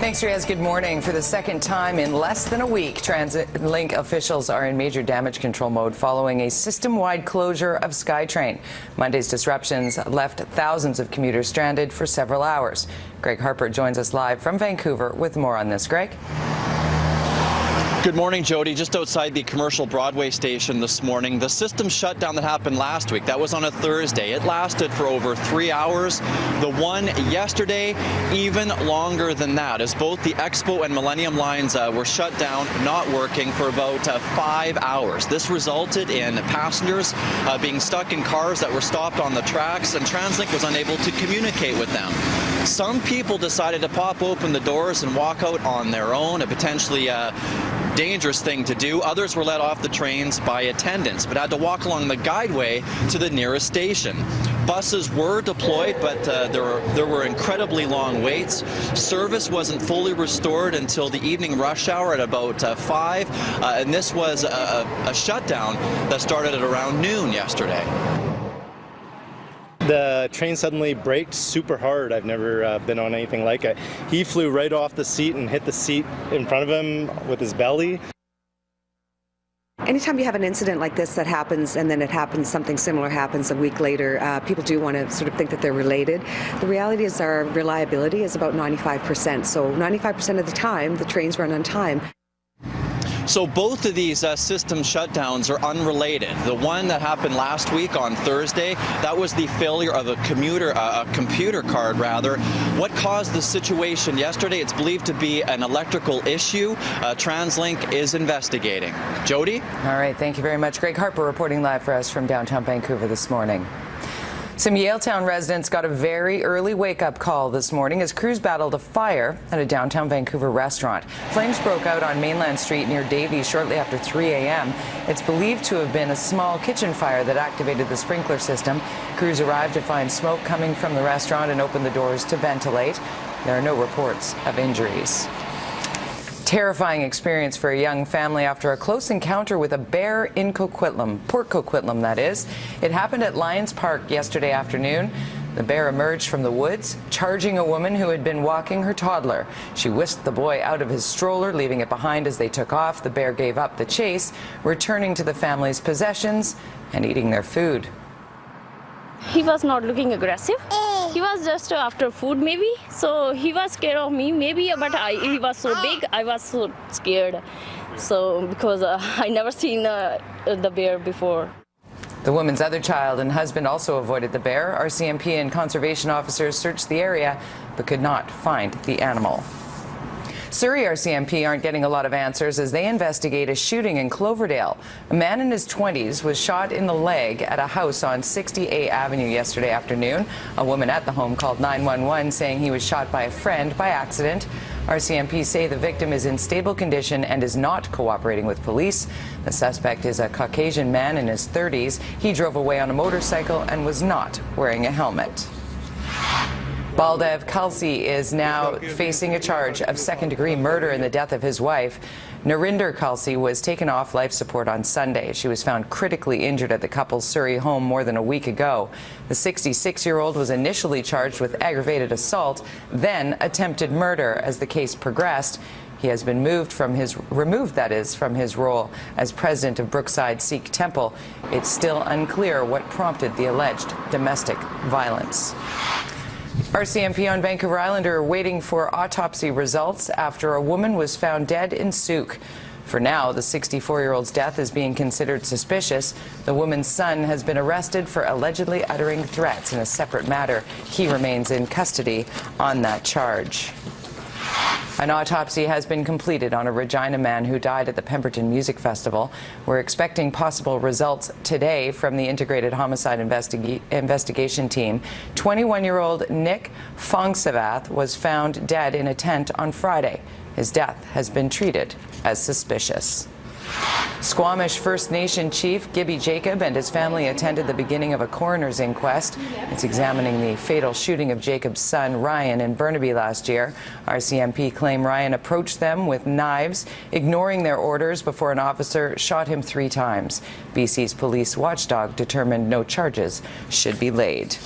Thanks, Riaz. Good morning. For the second time in less than a week, TransLink officials are in major damage control mode following a system-wide closure of SkyTrain. Monday's disruptions left thousands of commuters stranded for several hours. Greg Harper joins us live from Vancouver with more on this. Greg? Good morning, Jody. Just outside the commercial Broadway station this morning, the system shutdown that happened last week, that was on a Thursday. It lasted for over 3 hours. The one yesterday, even longer than that, as both the Expo and Millennium lines were shut down, not working for about 5 hours. This resulted in passengers being stuck in cars that were stopped on the tracks, and TransLink was unable to communicate with them. Some people decided to pop open the doors and walk out on their own, a potentially dangerous thing to do. Others were let off the trains by attendants, but had to walk along the guideway to the nearest station. Buses were deployed, but there were incredibly long waits. Service wasn't fully restored until the evening rush hour at about 5, and this was a shutdown that started at around noon yesterday. The train suddenly braked super hard. I've never been on anything like it. He flew right off the seat and hit the seat in front of him with his belly. Anytime you have an incident like this that happens and then something similar happens a week later, people do want to sort of think that they're related. The reality is our reliability is about 95%. So 95% of the time, the trains run on time. So both of these system shutdowns are unrelated. The one that happened last week on Thursday, that was the failure of a computer card rather. What caused the situation yesterday? It's believed to be an electrical issue. TransLink is investigating. Jody? All right, thank you very much. Greg Harper reporting live for us from downtown Vancouver this morning. Some Yaletown residents got a very early wake-up call this morning as crews battled a fire at a downtown Vancouver restaurant. Flames broke out on Mainland Street near Davies shortly after 3 a.m. It's believed to have been a small kitchen fire that activated the sprinkler system. Crews arrived to find smoke coming from the restaurant and opened the doors to ventilate. There are no reports of injuries. Terrifying experience for a young family after a close encounter with a bear in Coquitlam, Port Coquitlam that is. It happened at Lions Park yesterday afternoon. The bear emerged from the woods, charging a woman who had been walking her toddler. She whisked the boy out of his stroller, leaving it behind as they took off. The bear gave up the chase, returning to the family's possessions and eating their food. He was not looking aggressive. He was just after food maybe. So he was scared of me maybe, but he was so big, I was so scared. So because I never seen the bear before. The woman's other child and husband also avoided the bear. RCMP and conservation officers searched the area but could not find the animal. Surrey RCMP aren't getting a lot of answers as they investigate a shooting in Cloverdale. A man in his 20s was shot in the leg at a house on 60A Avenue yesterday afternoon. A woman at the home called 911 saying he was shot by a friend by accident. RCMP say the victim is in stable condition and is not cooperating with police. The suspect is a Caucasian man in his 30s. He drove away on a motorcycle and was not wearing a helmet. Baldev Kalsi is now facing a charge of second-degree murder in the death of his wife. Narinder Kalsi was taken off life support on Sunday. She was found critically injured at the couple's Surrey home more than a week ago. The 66-year-old was initially charged with aggravated assault, then attempted murder. As the case progressed, he has been removed from his role as president of Brookside Sikh Temple. It's still unclear what prompted the alleged domestic violence. RCMP on Vancouver Island are waiting for autopsy results after a woman was found dead in Souk. For now, the 64-year-old's death is being considered suspicious. The woman's son has been arrested for allegedly uttering threats in a separate matter. He remains in custody on that charge. An autopsy has been completed on a Regina man who died at the Pemberton Music Festival. We're expecting possible results today from the Integrated Homicide Investigation Team. 21-year-old Nick Fongsavath was found dead in a tent on Friday. His death has been treated as suspicious. Squamish First Nation Chief Gibby Jacob and his family attended the beginning of a coroner's inquest. It's examining the fatal shooting of Jacob's son Ryan in Burnaby last year. RCMP claim Ryan approached them with knives, ignoring their orders before an officer shot him 3 times. BC's police watchdog determined no charges should be laid.